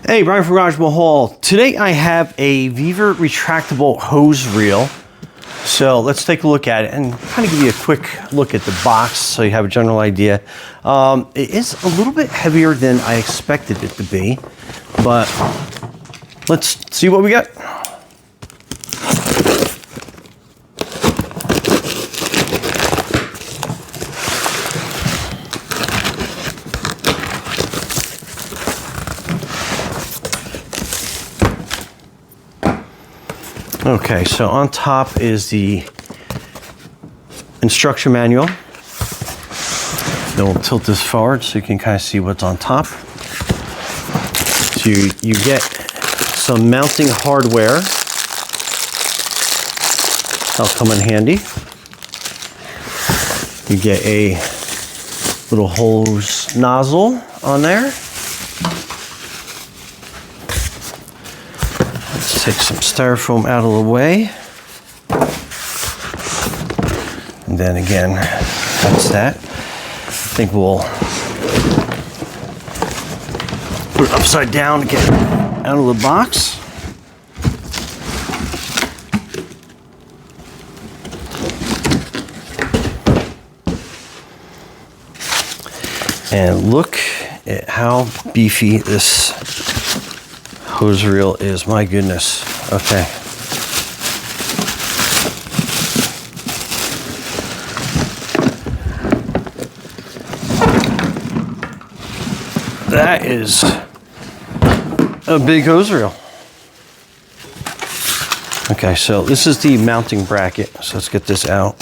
Hey, Brian from GarageMahal. Today I have a VEVOR retractable hose reel. So let's take a look at it and kind of give you a quick look at the box so you have a general idea. It is a little bit heavier than I expected it to be, but let's see what we got. Okay, so on top is the instruction manual. Then we'll tilt this forward so you can kind of see what's on top. So you get some mounting hardware. That'll come in handy. You get a little hose nozzle on there. Take some styrofoam out of the way. And then again, that's that. I think we'll put it upside down to get it out of the box. And look at how beefy this hose reel is. My goodness. Okay. That is a big hose reel. Okay, so this is the mounting bracket. So let's get this out.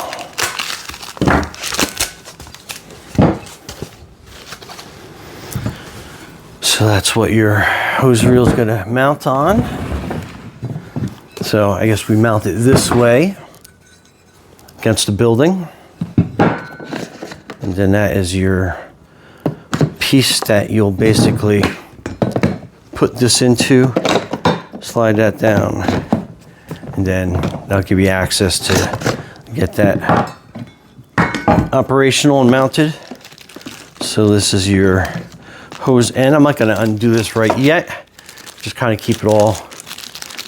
So that's what your hose reel is going to mount on. So I guess we mount it this way against the building. And then that is your piece that you'll basically put this into, slide that down, and then that'll give you access to get that operational and mounted. So this is your hose end. I'm not going to undo this right yet. Just kind of keep it all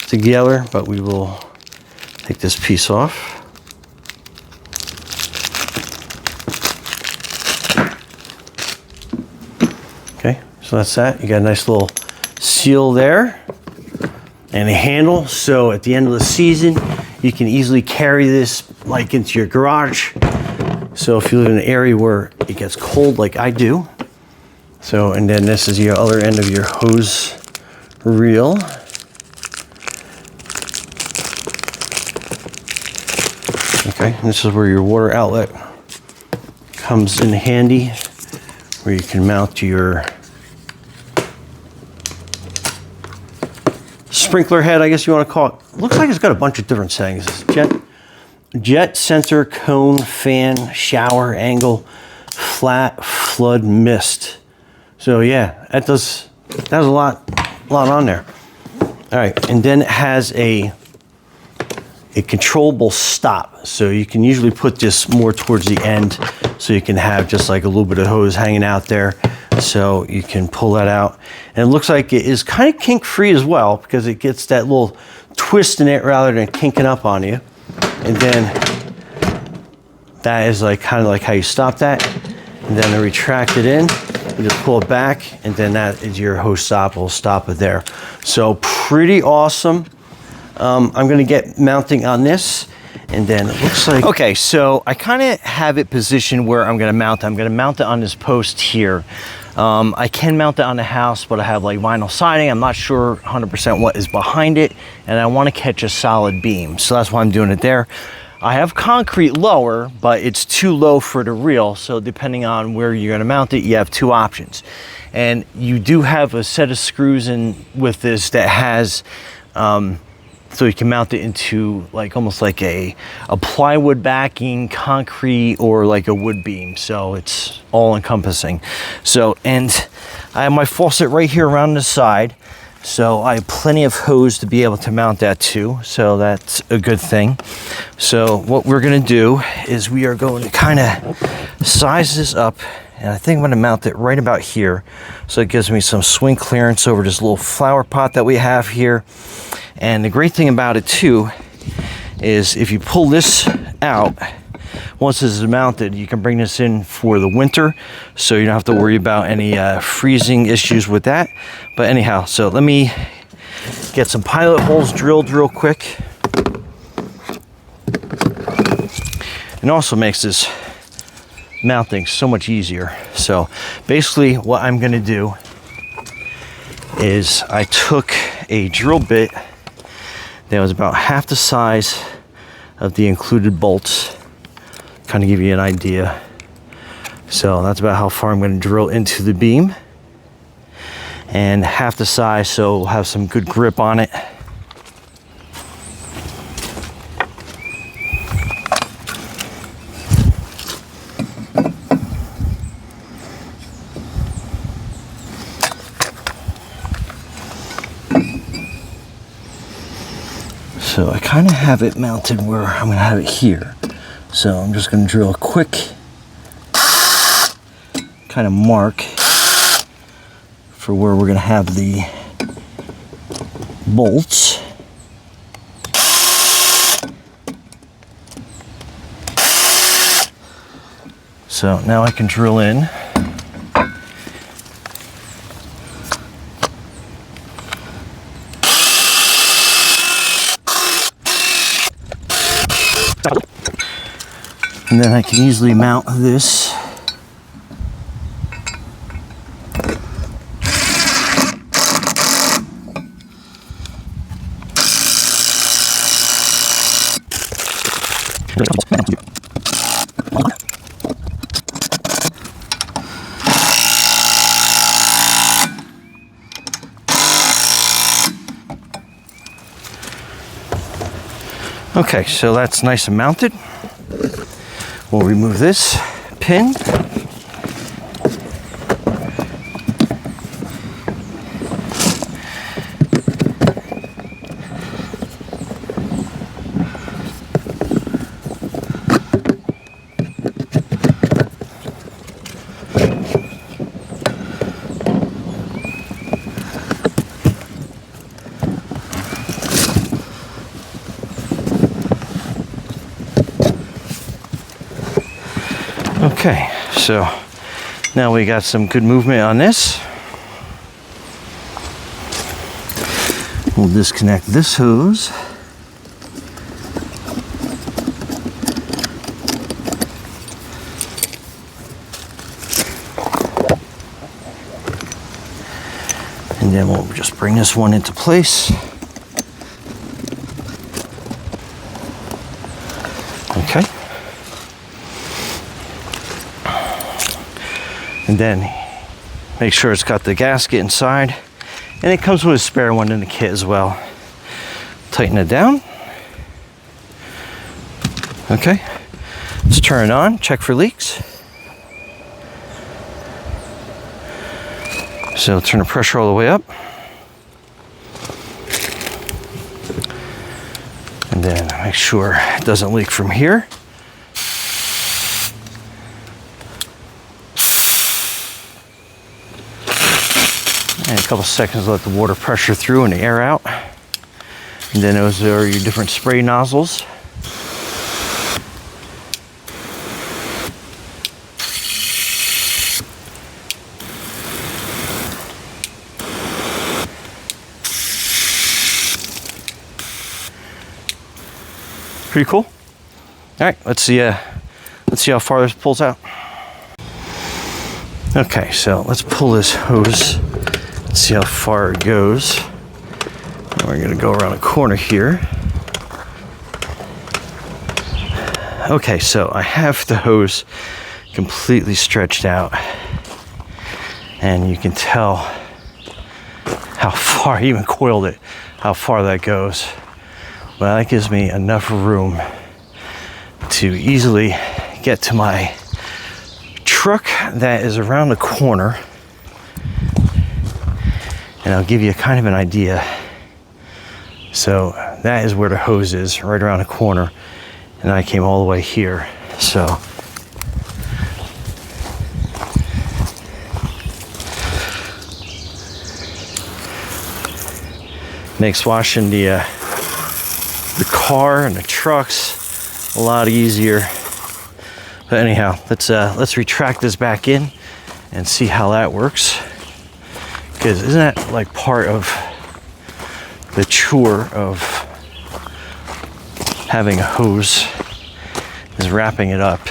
together, but we will take this piece off. Okay, so that's that. You got a nice little seal there and a handle. So at the end of the season, you can easily carry this like into your garage. So if you live in an area where it gets cold like I do. So, and then this is your other end of your hose reel. Okay, and this is where your water outlet comes in handy, where you can mount your sprinkler head, I guess you want to call it. Looks like it's got a bunch of different settings. Jet, sensor, cone, fan, shower, angle, flat, flood, mist. So yeah, that does a lot on there. All right, and then it has a controllable stop. So you can usually put this more towards the end, so you can have just like a little bit of hose hanging out there. So you can pull that out. And it looks like it is kind of kink free as well, because it gets that little twist in it rather than kinking up on you. And then that is like kind of like how you stop that. And then to retract it in, you just pull it back, and then that is your hose stop. Will stop it there. So pretty awesome. I'm going to get mounting on this, and then it looks like... Okay, so I kind of have it positioned where I'm going to mount it. I'm going to mount it on this post here. I can mount it on the house, but I have like vinyl siding. I'm not sure 100% what is behind it, and I want to catch a solid beam. So that's why I'm doing it there. I have concrete lower, but it's too low for the reel. So depending on where you're going to mount it, you have two options. And you do have a set of screws in with this that has, so you can mount it into like almost like a plywood backing, concrete, or like a wood beam. So it's all encompassing. So, and I have my faucet right here around the side. So I have plenty of hose to be able to mount that to, so that's a good thing. So what we're gonna do is we are going to kind of size this up and I think I'm gonna mount it right about here. So it gives me some swing clearance over this little flower pot that we have here. And the great thing about it too, is if you pull this out, once this is mounted, you can bring this in for the winter, so you don't have to worry about any freezing issues with that. But anyhow, so let me get some pilot holes drilled real quick. And also makes this mounting so much easier. So basically what I'm gonna do is I took a drill bit that was about half the size of the included bolts, kind of give you an idea. So that's about how far I'm going to drill into the beam, and half the size, so we'll have some good grip on it. So I kind of have it mounted where I'm going to have it here. So I'm just going to drill a quick kind of mark for where we're going to have the bolts. So now I can drill in. And then I can easily mount this. Okay, so that's nice and mounted. We'll remove this pin. Okay, so now we got some good movement on this. We'll disconnect this hose. And then we'll just bring this one into place. Okay. And then make sure it's got the gasket inside, and it comes with a spare one in the kit as well. Tighten it down. Okay, let's turn it on, check for leaks. So turn the pressure all the way up, and then make sure it doesn't leak from here. And a couple seconds to let the water pressure through and the air out. And then those are your different spray nozzles. Pretty cool. All right, let's see how far this pulls out. Okay, so let's pull this hose. See how far it goes. We're gonna go around a corner here. Okay, so I have the hose completely stretched out, and you can tell how far, I even coiled it, how far that goes. Well, that gives me enough room to easily get to my truck that is around the corner. And I'll give you kind of an idea. So that is where the hose is, right around the corner. And I came all the way here. So Makes washing the car and the trucks a lot easier. But anyhow, let's retract this back in and see how that works. Because isn't that like part of the chore of having a hose, is wrapping it up.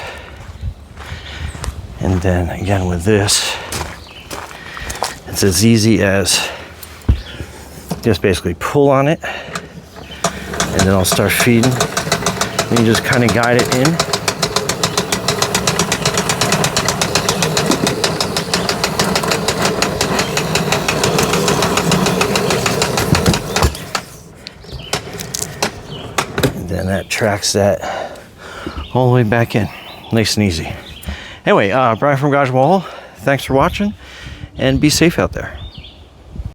And then again with this, it's as easy as just basically pull on it, and then I'll start feeding. And you just kind of guide it in. And then that tracks that all the way back in. Nice and easy. Anyway, Brian from GarageMahal, thanks for watching, and be safe out there.